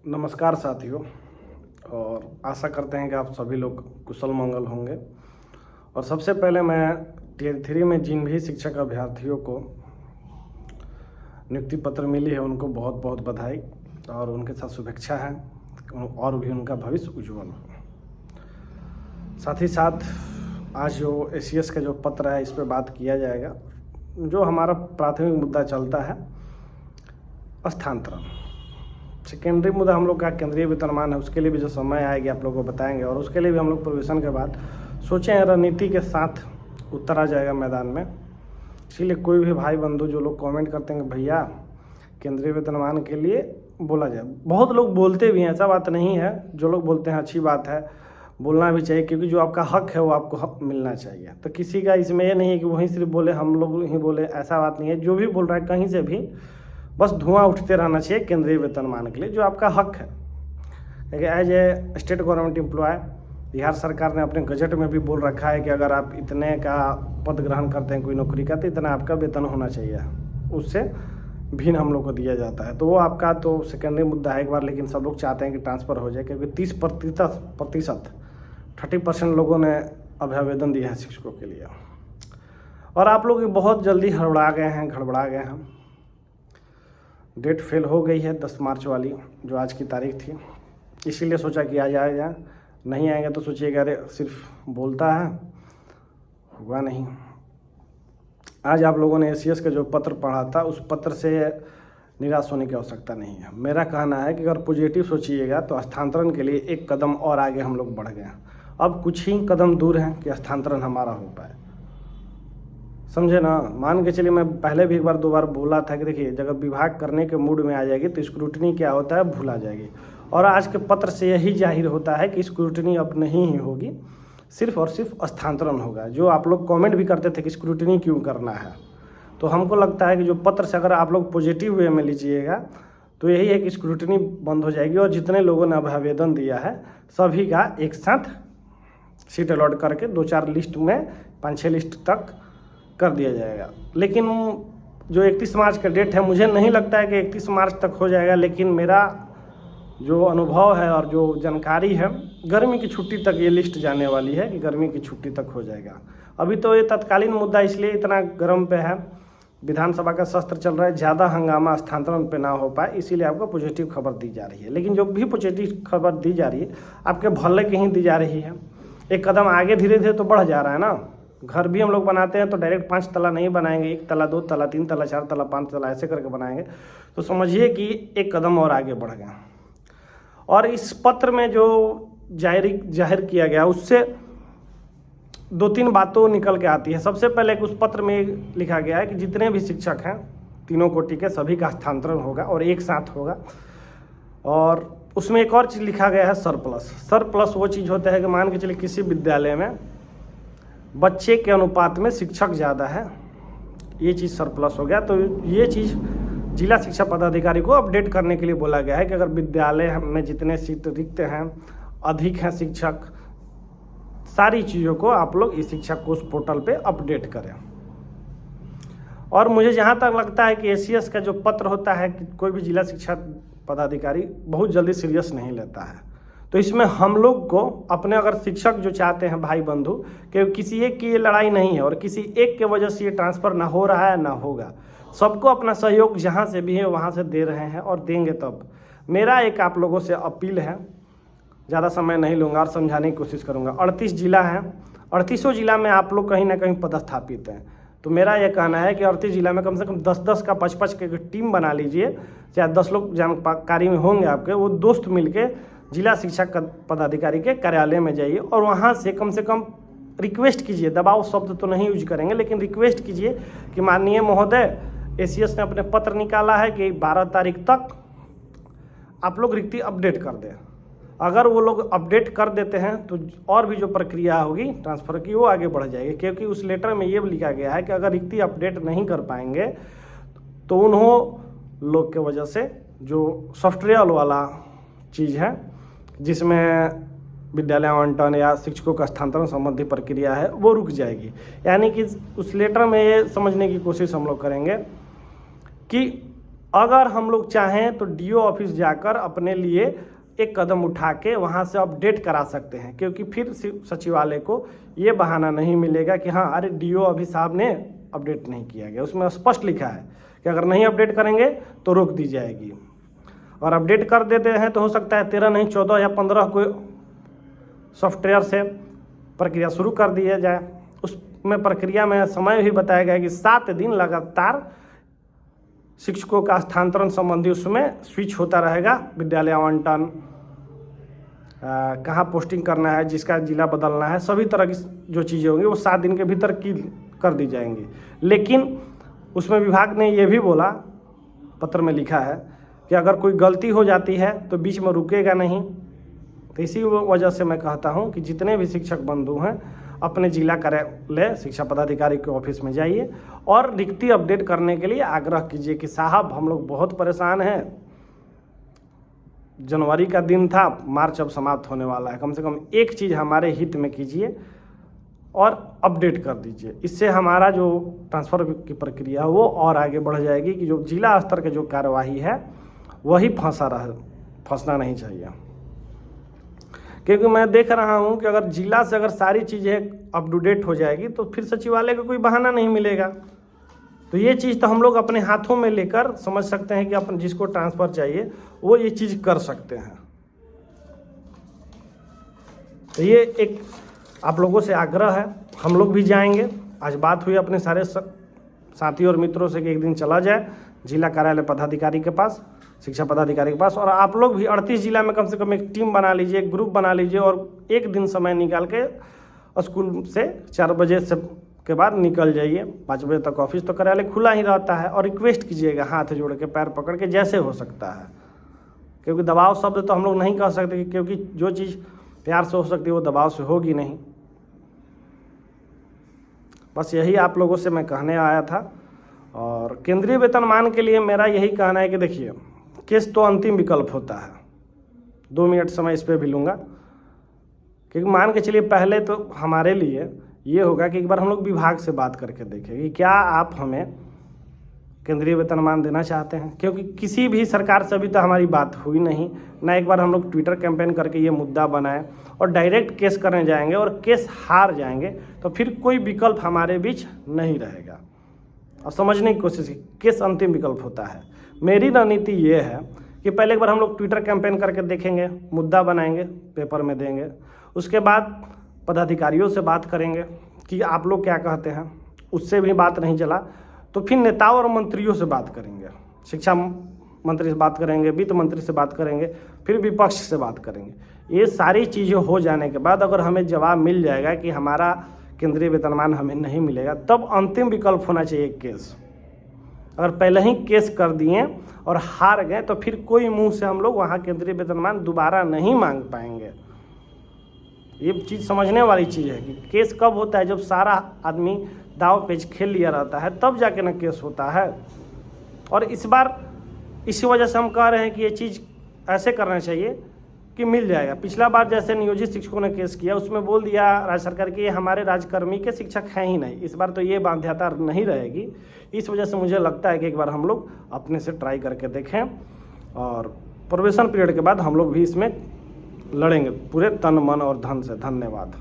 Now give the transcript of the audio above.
नमस्कार साथियों। और आशा करते हैं कि आप सभी लोग कुशल मंगल होंगे। और सबसे पहले मैं टियर 3 में जिन भी शिक्षक अभ्यर्थियों को नियुक्ति पत्र मिली है उनको बहुत बहुत बधाई और उनके साथ शुभेच्छा है और भी उनका भविष्य उज्जवल हो। साथ ही साथ आज जो ACS का जो पत्र है इस पर बात किया जाएगा। जो हमारा प्राथमिक मुद्दा चलता है स्थानांतरण, सेकेंडरी मुद्दा हम लोग का केंद्रीय वेतनमान है, उसके लिए भी जो समय आएगी आप लोगों को बताएंगे। और उसके लिए भी हम लोग प्रोविज़न के बाद सोचे हैं रणनीति के साथ उतरा जाएगा मैदान में। इसीलिए कोई भी भाई बंधु जो लोग कमेंट करते हैं भैया केंद्रीय वेतनमान के लिए बोला जाए, बहुत लोग बोलते भी हैं, ऐसा बात नहीं है। जो लोग बोलते हैं अच्छी बात है, बोलना भी चाहिए, क्योंकि जो आपका हक है वो आपको हक मिलना चाहिए। तो किसी का इसमें ये नहीं है कि वहीं सिर्फ बोले हम लोग ही बोले, ऐसा बात नहीं है। जो भी बोल रहा है कहीं से भी बस धुआं उठते रहना चाहिए केंद्रीय वेतनमान के लिए, जो आपका हक है। क्योंकि as a state government employ Bihar सरकार ने अपने गजट में भी बोल रखा है कि अगर आप इतने का पद ग्रहण करते हैं कोई नौकरी का तो इतना आपका वेतन होना चाहिए, उससे भिन्न हम लोग को दिया जाता है। तो वो आपका तो सेकेंडरी मुद्दा है एक बार, लेकिन सब लोग चाहते हैं कि ट्रांसफ़र हो जाए, क्योंकि 30% लोगों ने अभी आवेदन दिया है शिक्षकों के लिए। और आप लोग बहुत जल्दी गड़बड़ा गए हैं। डेट फेल हो गई है 10 मार्च वाली, जो आज की तारीख थी। इसीलिए सोचा कि आज आ जाए, नहीं आएंगे तो सोचिएगा अरे सिर्फ बोलता है, हुआ नहीं। आज आप लोगों ने ACS का जो पत्र पढ़ा था उस पत्र से निराश होने की आवश्यकता नहीं है। मेरा कहना है कि अगर पॉजिटिव सोचिएगा तो स्थानांतरण के लिए एक कदम और आगे हम लोग बढ़ गए। अब कुछ ही कदम दूर हैं कि स्थानांतरण हमारा हो पाए, समझे ना। मान के चलिए, मैं पहले भी एक बार 2 बार बोला था कि देखिए जब विभाग करने के मूड में आ जाएगी तो स्क्रूटनी क्या होता है भूला जाएगी। और आज के पत्र से यही जाहिर होता है कि स्क्रूटनी अब नहीं ही होगी, सिर्फ और सिर्फ स्थानांतरण होगा। जो आप लोग कमेंट भी करते थे कि स्क्रूटनी क्यों करना है, तो हमको लगता है कि जो पत्र से अगर आप लोग पॉजिटिव वे में लीजिएगा तो यही है कि स्क्रूटनी बंद हो जाएगी और जितने लोगों ने अब आवेदन दिया है सभी का एक साथ सीट अलॉट करके 2-4 लिस्ट में 5-6 लिस्ट तक कर दिया जाएगा। लेकिन जो 31 मार्च का डेट है, मुझे नहीं लगता है कि 31 मार्च तक हो जाएगा, लेकिन मेरा जो अनुभव है और जो जानकारी है गर्मी की छुट्टी तक ये लिस्ट जाने वाली है कि गर्मी की छुट्टी तक हो जाएगा। अभी तो ये तत्कालीन मुद्दा इसलिए इतना गर्म पे है, विधानसभा का सत्र चल रहा है, ज़्यादा हंगामा स्थानांतरण पे ना हो पाए, इसीलिए आपको पॉजिटिव खबर दी जा रही है। लेकिन जो भी पॉजिटिव खबर दी जा रही है आपके भले की ही दी जा रही है। एक कदम आगे धीरे धीरे तो बढ़ जा रहा है ना। घर भी हम लोग बनाते हैं तो डायरेक्ट 5 तला नहीं बनाएंगे, 1 तला 2 तला 3 तला 4 तला 5 तला ऐसे करके बनाएंगे। तो समझिए कि एक कदम और आगे बढ़ गया। और इस पत्र में जो जाहिर किया गया उससे 2-3 बातों निकल के आती है। सबसे पहले उस पत्र में लिखा गया है कि जितने भी शिक्षक हैं तीनों कोटि के सभी का स्थानांतरण होगा और एक साथ होगा। और उसमें एक और चीज़ लिखा गया है सरप्लस वो चीज़ होता है कि मान के चलिए किसी विद्यालय में बच्चे के अनुपात में शिक्षक ज़्यादा है, ये चीज़ सरप्लस हो गया। तो ये चीज़ जिला शिक्षा पदाधिकारी को अपडेट करने के लिए बोला गया है कि अगर विद्यालय में जितने सीट रिक्त हैं, अधिक हैं शिक्षक, सारी चीज़ों को आप लोग इस शिक्षा कोष पोर्टल पे अपडेट करें। और मुझे जहाँ तक लगता है कि ACS का जो पत्र होता है कि कोई भी जिला शिक्षा पदाधिकारी बहुत जल्दी सीरियस नहीं लेता है। तो इसमें हम लोग को अपने अगर शिक्षक जो चाहते हैं भाई बंधु कि किसी एक की ये लड़ाई नहीं है और किसी एक के वजह से ये ट्रांसफ़र ना हो रहा है ना होगा, सबको अपना सहयोग जहाँ से भी है वहाँ से दे रहे हैं और देंगे। तब मेरा एक आप लोगों से अपील है, ज़्यादा समय नहीं लूँगा और समझाने की कोशिश करूँगा। 38 जिला हैं, 38 जिला में आप लोग कहीं ना कहीं पदस्थापित हैं। तो मेरा ये कहना है कि 38 जिला में कम से कम 10-10 का 5-5 की टीम बना लीजिए, चाहे 10 लोग जानकारी में होंगे आपके, वो दोस्त मिलके जिला शिक्षा पदाधिकारी के कार्यालय में जाइए और वहाँ से कम रिक्वेस्ट कीजिए। दबाव शब्द तो नहीं यूज करेंगे, लेकिन रिक्वेस्ट कीजिए कि माननीय महोदय ACS ने अपने पत्र निकाला है कि 12 तारीख तक आप लोग रिक्ति अपडेट कर दें। अगर वो लोग अपडेट कर देते हैं तो और भी जो प्रक्रिया होगी ट्रांसफ़र की वो आगे बढ़ जाएगी, क्योंकि उस लेटर में ये लिखा गया है कि अगर रिक्ति अपडेट नहीं कर पाएंगे तो उन्होंने लोग के वजह से जो सॉफ्टवेयर वाला चीज़ है जिसमें विद्यालय आवंटन या शिक्षकों का स्थानांतरण संबंधी प्रक्रिया है वो रुक जाएगी। यानी कि उस लेटर में ये समझने की कोशिश हम लोग करेंगे कि अगर हम लोग चाहें तो डीओ ऑफिस जाकर अपने लिए एक कदम उठा के वहाँ से अपडेट करा सकते हैं, क्योंकि फिर सचिवालय को ये बहाना नहीं मिलेगा कि हाँ अरे डीओ अभी साहब ने अपडेट नहीं किया गया। उसमें स्पष्ट लिखा है कि अगर नहीं अपडेट करेंगे तो रोक दी जाएगी, और अपडेट कर देते हैं तो हो सकता है 13 नहीं 14 या 15 कोई सॉफ्टवेयर से प्रक्रिया शुरू कर दिया जाए। उसमें प्रक्रिया में समय भी बताया गया कि 7 दिन लगातार शिक्षकों का स्थानांतरण संबंधी उसमें स्विच होता रहेगा। विद्यालय आवंटन, कहाँ पोस्टिंग करना है, जिसका जिला बदलना है, सभी तरह की जो चीज़ें होंगी वो 7 दिन के भीतर की कर दी जाएंगी। लेकिन उसमें विभाग ने ये भी बोला, पत्र में लिखा है कि अगर कोई गलती हो जाती है तो बीच में रुकेगा नहीं। तो इसी वजह से मैं कहता हूँ कि जितने भी शिक्षक बंधु हैं अपने जिला कार्यालय शिक्षा पदाधिकारी के ऑफिस में जाइए और रिक्ति अपडेट करने के लिए आग्रह कीजिए कि साहब हम लोग बहुत परेशान हैं, जनवरी का दिन था, मार्च अब समाप्त होने वाला है, कम से कम एक चीज़ हमारे हित में कीजिए और अपडेट कर दीजिए। इससे हमारा जो ट्रांसफ़र की प्रक्रिया है वो और आगे बढ़ जाएगी कि जो जिला स्तर के जो कार्यवाही है वही फंसना नहीं चाहिए। क्योंकि मैं देख रहा हूँ कि अगर जिला से अगर सारी चीज़ें अप टू डेट हो जाएगी तो फिर सचिवालय का कोई बहाना नहीं मिलेगा। तो ये चीज़ तो हम लोग अपने हाथों में लेकर समझ सकते हैं कि अपन जिसको ट्रांसफ़र चाहिए वो ये चीज़ कर सकते हैं। तो ये एक आप लोगों से आग्रह है, हम लोग भी जाएंगे। आज बात हुई अपने सारे साथी और मित्रों से कि एक दिन चला जाए जिला कार्यालय पदाधिकारी के पास, शिक्षा पदाधिकारी के पास, और आप लोग भी 38 जिला में कम से कम एक टीम बना लीजिए, एक ग्रुप बना लीजिए और एक दिन समय निकाल के स्कूल से 4 बजे से के बाद निकल जाइए। 5 बजे तक ऑफिस तो कार्यालय खुला ही रहता है, और रिक्वेस्ट कीजिएगा हाथ जोड़ के पैर पकड़ के जैसे हो सकता है, क्योंकि दबाव शब्द तो हम लोग नहीं कह सकते, क्योंकि जो चीज़ प्यार से हो सकती है वो दबाव से होगी नहीं। बस यही आप लोगों से मैं कहने आया था। और केंद्रीय वेतनमान के लिए मेरा यही कहना है कि देखिए केस तो अंतिम विकल्प होता है। 2 मिनट समय इस पर भी लूँगा, क्योंकि मान के चलिए पहले तो हमारे लिए ये होगा कि एक बार हम लोग विभाग से बात करके देखें कि क्या आप हमें केंद्रीय वेतनमान देना चाहते हैं, क्योंकि किसी भी सरकार से अभी तो हमारी बात हुई नहीं ना। एक बार हम लोग ट्विटर कैंपेन करके ये मुद्दा बनाएं और डायरेक्ट केस करने जाएंगे और केस हार जाएंगे तो फिर कोई विकल्प हमारे बीच नहीं रहेगा। और समझने की कोशिश, केस अंतिम विकल्प होता है। मेरी रणनीति ये है कि पहले एक बार हम लोग ट्विटर कैंपेन करके देखेंगे, मुद्दा बनाएंगे, पेपर में देंगे, उसके बाद पदाधिकारियों से बात करेंगे कि आप लोग क्या कहते हैं। उससे भी बात नहीं चला तो फिर नेताओं और मंत्रियों से बात करेंगे, शिक्षा मंत्री से बात करेंगे, वित्त मंत्री से बात करेंगे, फिर विपक्ष से बात करेंगे। ये सारी चीज़ें हो जाने के बाद अगर हमें जवाब मिल जाएगा कि हमारा केंद्रीय वेतनमान हमें नहीं मिलेगा, तब अंतिम विकल्प होना चाहिए केस। अगर पहले ही केस कर दिए और हार गए तो फिर कोई मुंह से हम लोग वहाँ केंद्रीय वेतनमान दोबारा नहीं मांग पाएंगे। ये चीज़ समझने वाली चीज़ है कि केस कब होता है, जब सारा आदमी दाव पेच खेल लिया रहता है तब जाके ना केस होता है। और इस बार इसी वजह से हम कह रहे हैं कि ये चीज़ ऐसे करना चाहिए कि मिल जाएगा। पिछला बार जैसे नियोजित शिक्षकों ने केस किया उसमें बोल दिया राज्य सरकार कि ये हमारे राजकर्मी के शिक्षक हैं ही नहीं। इस बार तो ये बाध्यता नहीं रहेगी। इस वजह से मुझे लगता है कि एक बार हम लोग अपने से ट्राई करके देखें और प्रोबेशन पीरियड के बाद हम लोग भी इसमें लड़ेंगे पूरे तन मन और धन से। धन्यवाद।